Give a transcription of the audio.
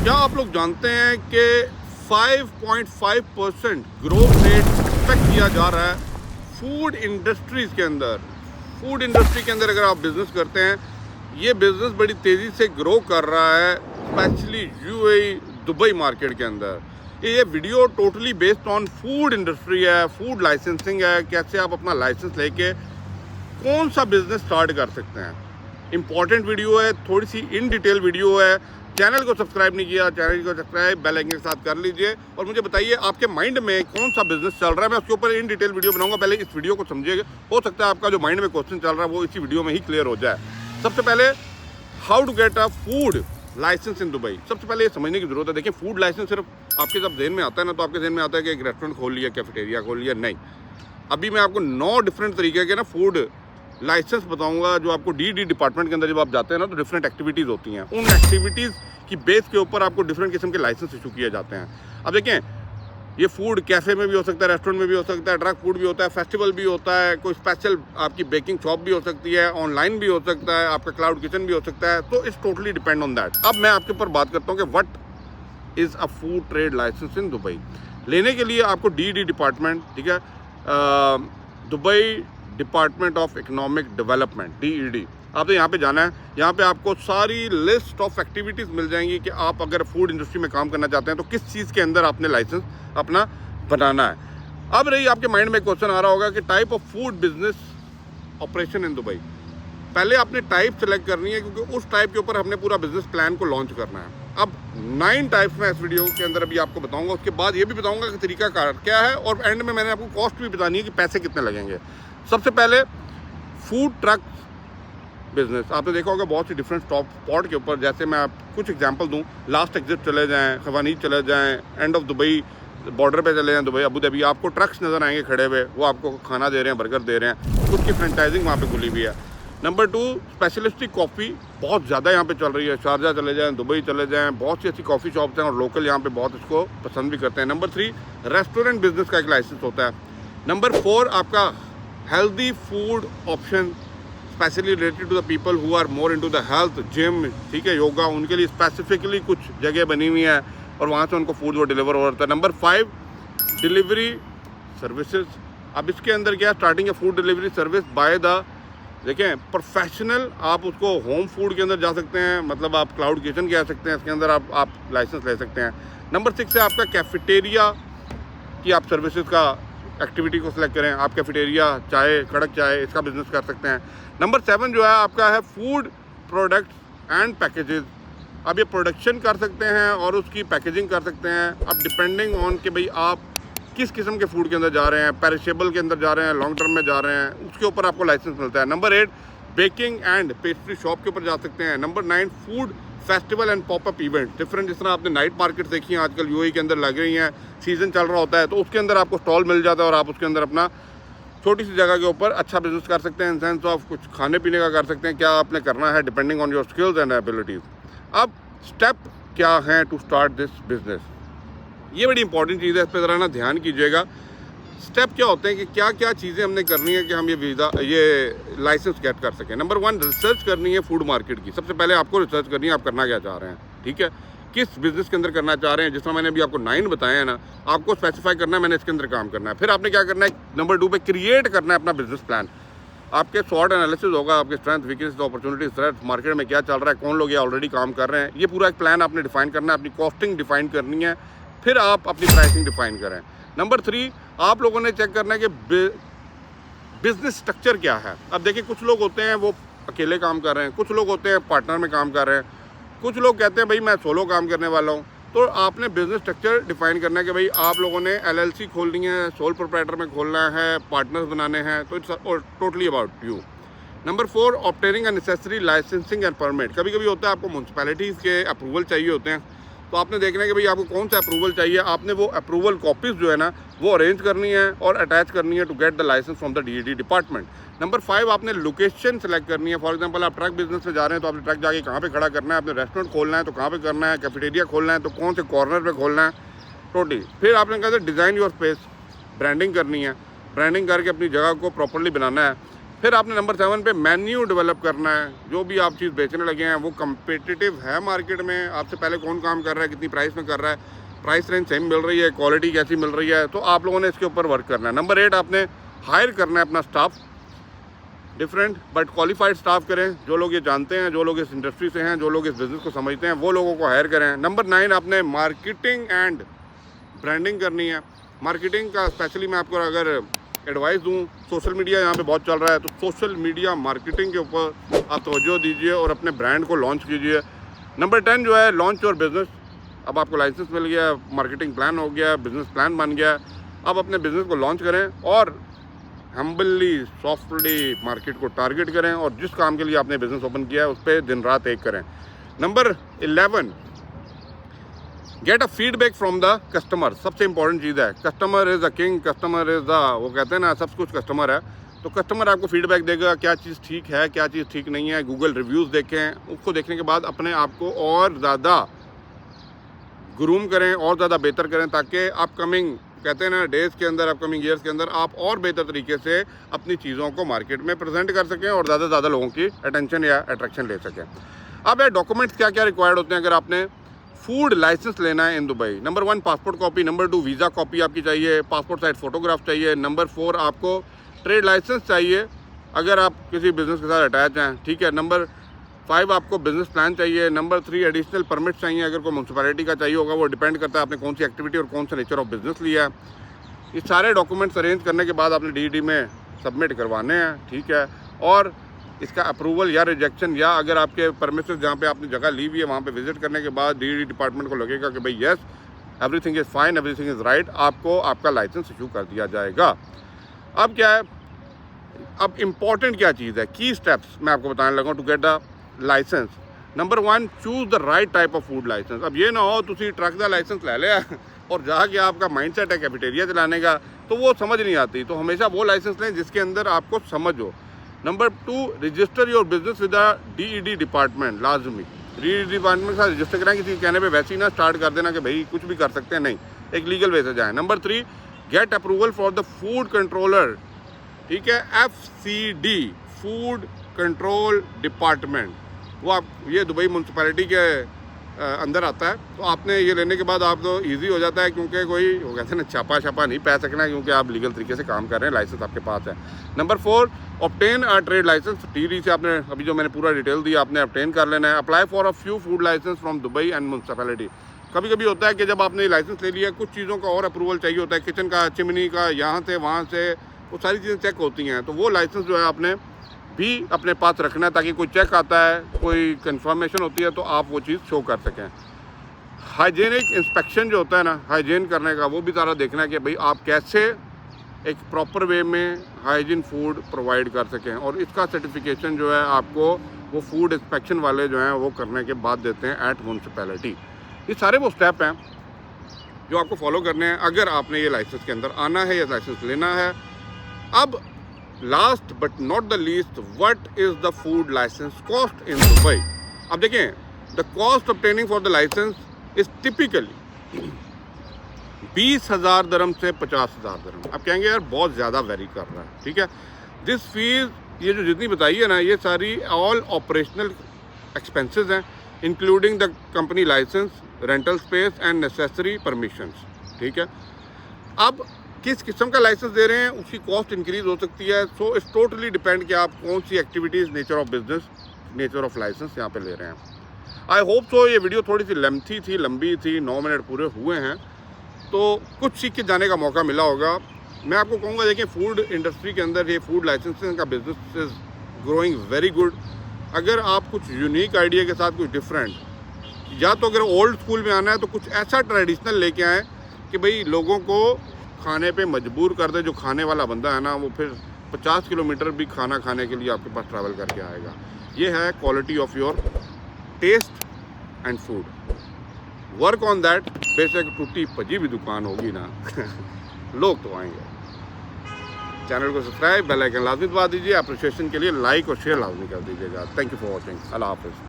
क्या आप लोग जानते हैं कि 5.5% ग्रोथ रेट एक्सपेक्ट किया जा रहा है फूड इंडस्ट्रीज़ के अंदर। फूड इंडस्ट्री के अंदर अगर आप बिज़नेस करते हैं, ये बिज़नेस बड़ी तेज़ी से ग्रो कर रहा है, स्पेशली यूएई दुबई मार्केट के अंदर। ये video totally based on food industry है, फूड लाइसेंसिंग है, कैसे आप अपना लाइसेंस लेके कौन सा बिज़नेस स्टार्ट कर सकते हैं। इंपॉर्टेंट वीडियो है, थोड़ी सी इन डिटेल वीडियो है। चैनल को सब्सक्राइब नहीं किया, चैनल को सब्सक्राइब बेल आइकन के साथ कर लीजिए और मुझे बताइए आपके माइंड में कौन सा बिजनेस चल रहा है। मैं उसके ऊपर इन डिटेल वीडियो बनाऊंगा। पहले इस वीडियो को समझिएगा, हो सकता है आपका जो माइंड में क्वेश्चन चल रहा है वो इसी वीडियो में ही क्लियर हो जाए। सबसे पहले how to get a food licence in Dubai. सबसे पहले ये समझने की जरूरत है। देखिए, फूड लाइसेंस सिर्फ आपके जब जहन में आता है ना, तो आपके जहन में आता है कि एक रेस्टोरेंट खोल लिया, कैफेटेरिया खोल लिया। नहीं, अभी मैं आपको 9 डिफरेंट तरीके के ना फूड लाइसेंस बताऊंगा जो आपको डी डिपार्टमेंट के अंदर जब आप जाते हैं ना, तो डिफरेंट एक्टिविटीज़ होती हैं। उन एक्टिविटीज़ की बेस के ऊपर आपको डिफरेंट किस्म के लाइसेंस इशू किए जाते हैं। अब देखें, ये फूड कैफ़े में भी हो सकता है, रेस्टोरेंट में भी हो सकता है, ड्रग फूड भी होता है, फेस्टिवल भी होता है, कोई स्पेशल आपकी बेकिंग शॉप भी हो सकती है, ऑनलाइन भी हो सकता है, आपका क्लाउड किचन भी हो सकता है। तो it's totally depend on that. अब मैं आपके ऊपर बात करता हूँ कि what is a food trade licence in Dubai. लेने के लिए आपको डी डिपार्टमेंट, ठीक है, Dubai department of economic development, DED, आपने यहाँ पे जाना है। यहाँ पे आपको सारी लिस्ट ऑफ एक्टिविटीज़ मिल जाएंगी कि आप अगर फूड इंडस्ट्री में काम करना चाहते हैं तो किस चीज़ के अंदर आपने लाइसेंस अपना बनाना है। अब रही आपके माइंड में क्वेश्चन आ रहा होगा कि type of food business operation in Dubai. पहले आपने टाइप सेलेक्ट करनी है, क्योंकि उस टाइप के ऊपर हमने पूरा बिजनेस प्लान को लॉन्च करना है। अब 9 टाइप्स में इस वीडियो के अंदर अभी आपको बताऊंगा। उसके बाद ये भी बताऊंगा कि तरीकाकार क्या है, और एंड में मैंने आपको कॉस्ट भी बतानी है कि पैसे कितने लगेंगे। सबसे पहले फूड ट्रक बिजनेस। आपने देखा होगा बहुत सी डिफरेंट स्टॉप स्पॉट के ऊपर, जैसे मैं आप कुछ एग्जांपल दूं, लास्ट एग्जिट चले जाएं, खवानीज चले जाएं, एंड ऑफ दुबई बॉर्डर पे चले जाएं, दुबई अबू धाबी, आपको ट्रक्स नज़र आएंगे खड़े हुए, वो आपको खाना दे रहे हैं, बर्गर दे रहे हैं। खुद की फ्रेंचाइजिंग वहाँ पे खुली हुई है। नंबर 2, स्पेशलिस्टिक कॉफ़ी बहुत ज़्यादा यहाँ पे चल रही है। शारजा चले जाएँ, दुबई चले जाएँ, बहुत सी ऐसी कॉफ़ी शॉप्स हैं और लोकल यहाँ पे बहुत इसको पसंद भी करते हैं। नंबर 3, रेस्टोरेंट बिजनेस का एक लाइसेंस होता है। नंबर 4, आपका healthy food option, specially related to the people who are more into the health, gym, ठीक है, योगा, उनके लिए स्पेसिफिकली कुछ जगह बनी हुई है और वहाँ से उनको फूड वो डिलीवर हो रहा है। Number 5, delivery services. अब इसके अंदर क्या, स्टार्टिंग है food delivery service by the, देखें, प्रोफेशनल। आप उसको होम फूड के अंदर जा सकते हैं, मतलब आप क्लाउड किचन कह सकते हैं, इसके अंदर आप लाइसेंस ले सकते हैं। नंबर 6 है आपका कैफेटेरिया की आप सर्विसेज का एक्टिविटी को सिलेक्ट करें। आप कैफेटेरिया, चाय, कड़क चाय, इसका बिजनेस कर सकते हैं। नंबर 7 जो है आपका है फूड प्रोडक्ट्स एंड पैकेजेस। अब ये प्रोडक्शन कर सकते हैं और उसकी पैकेजिंग कर सकते हैं। अब डिपेंडिंग ऑन कि भाई आप किस किस्म के फूड के अंदर जा रहे हैं, पेरिशेबल के अंदर जा रहे हैं, लॉन्ग टर्म में जा रहे हैं, उसके ऊपर आपको लाइसेंस मिलता है। Number 8, baking and pastry shop के ऊपर जा सकते हैं। Number 9, food festival and popup event. Different, जिस तरह आपने नाइट मार्केट देखी हैं आजकल यूएई के अंदर लग रही हैं, सीज़न चल रहा होता है, तो उसके अंदर आपको स्टॉल मिल जाता है और आप उसके अंदर अपना छोटी सी जगह के ऊपर अच्छा बिजनेस कर सकते हैं। इन सेंस ऑफ कुछ खाने पीने का कर सकते हैं। क्या आपने करना है, depending on your skills and abilities. अब स्टेप क्या है टू स्टार्ट दिस बिजनेस, ये बड़ी इंपॉर्टेंट चीज़ है, इस पर ज़रा ना ध्यान कीजिएगा। स्टेप क्या होते हैं कि क्या क्या चीज़ें हमने करनी है कि हम ये लाइसेंस गेट कर सकें। नंबर 1, रिसर्च करनी है फूड मार्केट की। सबसे पहले आपको रिसर्च करनी है, आप करना क्या चाह रहे हैं, ठीक है, किस बिज़नेस के अंदर करना चाह रहे हैं। जिस तरह मैंने अभी आपको 9 बताए हैं ना, आपको स्पेसिफाई करना है मैंने इसके अंदर काम करना है। फिर आपने क्या करना है, नंबर 2 पे क्रिएट करना है अपना बिजनेस प्लान। आपके शॉर्ट एनालिसिस होगा, आपके strength, weakness, opportunities, threats, market में क्या चल रहा है, कौन लोग ये ऑलरेडी काम कर रहे हैं, ये पूरा एक प्लान आपने डिफाइन करना है। अपनी कॉस्टिंग डिफाइन करनी है, फिर आप अपनी प्राइसिंग डिफाइन करें। नंबर 3, आप लोगों ने चेक करना है कि बिजनेस स्ट्रक्चर क्या है। अब देखिए, कुछ लोग होते हैं वो अकेले काम कर रहे हैं, कुछ लोग होते हैं पार्टनर में काम कर रहे हैं, कुछ लोग कहते हैं भाई मैं सोलो काम करने वाला हूँ। तो आपने बिजनेस स्ट्रक्चर डिफाइन करना है कि भाई आप लोगों ने LLC खोलनी है, सोल प्रोप्राइटर में खोलना है, पार्टनर्स बनाने हैं, तो it's totally about you. Number 4, obtaining a necessary licensing and permit. कभी कभी होता है आपको म्यूनसिपैलिटीज़ के अप्रूवल चाहिए होते हैं, तो आपने देखना है कि भाई आपको कौन सा अप्रूवल चाहिए। आपने वो अप्रूवल कॉपीज़ जो है ना वो अरेंज करनी है और अटैच करनी है to get the licence from the DED department. Number 5, आपने लोकेशन सेलेक्ट करनी है। फॉर एग्जांपल आप ट्रक बिजनेस में जा रहे हैं, तो आपने ट्रक जाके कहाँ पे खड़ा करना है, आपने रेस्टोरेंट खोलना है तो कहाँ पे करना है, कैफेटेरिया खोलना है तो कौन से कॉर्नर पे खोलना है, टोटली। फिर आपने कहा डिज़ाइन योर स्पेस, ब्रांडिंग करनी है, ब्रांडिंग करके अपनी जगह को प्रॉपर्ली बनाना है। फिर आपने नंबर 7 पे मेन्यू डेवलप करना है। जो भी आप चीज़ बेचने लगे हैं वो कम्पिटिटिव है मार्केट में, आपसे पहले कौन काम कर रहा है, कितनी प्राइस में कर रहा है, प्राइस रेंज सेम मिल रही है, क्वालिटी कैसी मिल रही है, तो आप लोगों ने इसके ऊपर वर्क करना है। नंबर 8 आपने हायर करना है अपना staff, different but qualified staff करें, जो लोग ये जानते हैं, जो लोग इस इंडस्ट्री से हैं, जो लोग इस बिज़नेस को समझते हैं, वो लोगों को हायर करें। नंबर 9 आपने मार्केटिंग एंड ब्रांडिंग करनी है। मार्केटिंग का स्पेशली मैं आपको अगर एडवाइस दूं, सोशल मीडिया यहाँ पे बहुत चल रहा है, तो सोशल मीडिया मार्केटिंग के ऊपर आप तवज्जो दीजिए और अपने ब्रांड को लॉन्च कीजिए। नंबर 10 जो है लॉन्च योर बिज़नेस। अब आपको लाइसेंस मिल गया, मार्केटिंग प्लान हो गया, बिज़नेस प्लान बन गया, अब अपने बिज़नेस को लॉन्च करें और हम्बली सॉफ्टली मार्केट को टारगेट करें और जिस काम के लिए आपने बिज़नेस ओपन किया है उस पर दिन रात एक करें। Number 11 get a feedback from the customer. सबसे इंपॉर्टेंट चीज़ है, customer is a king, customer is the, वो कहते हैं ना, सब कुछ कस्टमर है। तो कस्टमर आपको फीडबैक देगा, क्या चीज़ ठीक है, क्या चीज़ ठीक नहीं है। गूगल रिव्यूज़ देखें, उसको देखने के बाद अपने आप को और ज़्यादा ग्रूम करें और ज़्यादा बेहतर करें, ताकि अपकमिंग, कहते हैं ना, डेज़ के अंदर, अपकमिंग ईयर्स के अंदर आप और बेहतर तरीके से अपनी चीज़ों को मार्केट में प्रेजेंट कर सकें और ज़्यादा से ज़्यादा लोगों की अटेंशन या अट्रैक्शन ले सकें। अब ये डॉक्यूमेंट्स क्या क्या रिक्वायर्ड होते हैं अगर आपने फूड लाइसेंस लेना है in Dubai? Number 1 passport copy, number 2 visa copy आपकी चाहिए, पासपोर्ट साइज फ़ोटोग्राफ चाहिए, नंबर 4 आपको ट्रेड लाइसेंस चाहिए अगर आप किसी बिज़नेस के साथ अटैच हैं, ठीक है। नंबर 5 आपको बिज़नेस प्लान चाहिए। नंबर 3 एडिशनल परमिट चाहिए, अगर कोई म्यूनसिपैलिटी का चाहिए होगा, वो डिपेंड करता है आपने कौन सी एक्टिविटी और कौन सा नेचर ऑफ बिज़नेस लिया है। ये सारे डॉक्यूमेंट्स अरेंज करने के बाद आपने डीईडी में सबमिट करवाने हैं, ठीक है। और इसका अप्रूवल या रिजेक्शन, या अगर आपके परमिशन जहाँ पे आपने जगह ली हुई है वहाँ पे विजिट करने के बाद डीईडी डिपार्टमेंट को लगेगा कि भाई yes everything is fine, everything is right, आपको आपका लाइसेंस इशू कर दिया जाएगा। अब क्या है, अब इम्पॉर्टेंट क्या चीज़ है, की स्टेप्स मैं आपको बताने लगा to get the licence. Number 1 choose the right type of food licence. अब ये ना हो तुसी ट्रक का लाइसेंस ले लिया और जाके आपका माइंडसेट है कैफेटेरिया चलाने का, तो वो समझ नहीं आती। तो हमेशा वो लाइसेंस लें जिसके अंदर आपको समझ हो। Number 2 register your business with the DED department. लाजमी डीईडी डिपार्टमेंट के साथ रजिस्टर कराएं, किसी के कहने पे वैसे ही ना स्टार्ट कर देना कि भाई कुछ भी कर सकते हैं, नहीं, एक लीगल वे से जाएँ। Number 3 get approval for the food controller, ठीक है, FCD फूड कंट्रोल डिपार्टमेंट, वो आप ये दुबई म्यूनसिपैलिटी के अंदर आता है। तो आपने ये लेने के बाद आप तो ईजी हो जाता है, क्योंकि कोई वो कहते हैं ना छापा नहीं पै सकना, क्योंकि आप लीगल तरीके से काम कर रहे हैं, लाइसेंस आपके पास है। Number 4 obtain a trade licence. TD से आपने अभी जो मैंने पूरा डिटेल दी आपने ऑब्टेन कर लेना है। Apply for a few food licence from Dubai and municipality. कभी कभी होता है कि जब आपने लाइसेंस ले लिया, कुछ चीज़ों का और अप्रूवल चाहिए होता है, किचन का, चिमनी का, यहाँ से वहाँ से, वो सारी चीज़ें चेक होती हैं। तो वो लाइसेंस जो है आपने भी अपने पास रखना है, ताकि कोई चेक आता है, कोई कंफर्मेशन होती है, तो आप वो चीज़ शो कर सकें। हाइजीनिक इंस्पेक्शन जो होता है ना, हाइजीन करने का, वो भी सारा देखना है कि भाई आप कैसे एक प्रॉपर वे में हाइजीन फूड प्रोवाइड कर सकें, और इसका सर्टिफिकेशन जो है आपको वो फूड इंस्पेक्शन वाले जो हैं वो करने के बाद देते हैं एट म्यूनसिपैलिटी। ये सारे वो स्टेप हैं जो आपको फॉलो करने हैं अगर आपने ये लाइसेंस के अंदर आना है या लाइसेंस लेना है। अब last but not the least, what is the food licence cost in Dubai? अब देखें, the cost obtaining for the licence is typically 20,000 dirham से 50,000 दरम। आप कहेंगे यार बहुत ज़्यादा वेरी कर रहा है, ठीक है। दिस फीस, ये जो जितनी बताई है ना, ये सारी ऑल ऑपरेशनल एक्सपेंसेस हैं, including the company licence, rental space and necessary permissions, ठीक है। अब किस किस्म का लाइसेंस दे रहे हैं उसकी कॉस्ट इंक्रीज हो सकती है। सो इट्स टोटली डिपेंड कि आप कौन सी activities, nature of business, nature of licence यहाँ पे ले रहे हैं। आई होप सो ये वीडियो थोड़ी सी लेंथी थी, लंबी थी, 9 मिनट पूरे हुए हैं, तो कुछ सीख के जाने का मौका मिला होगा। मैं आपको कहूँगा, देखिए, फूड इंडस्ट्री के अंदर ये फूड लाइसेंसिंग का business is growing very good. अगर आप कुछ यूनिक आइडिया के साथ कुछ डिफरेंट, या तो अगर ओल्ड स्कूल में आना है तो कुछ ऐसा ट्रेडिशनल लेके आएँ कि भाई लोगों को खाने पे मजबूर कर दे। जो खाने वाला बंदा है ना, वो फिर 50 किलोमीटर भी खाना खाने के लिए आपके पास ट्रैवल करके आएगा। ये है quality of your taste and food. Work on that. बेशक टूटी भजी भी दुकान होगी ना लोग तो आएंगे। चैनल को सब्सक्राइब, बेल आइकन लाजमी दबा दीजिए। अप्रिशिएशन के लिए लाइक और शेयर लाजमी कर दीजिएगा। Thank you for watching. Allah हाफिज़।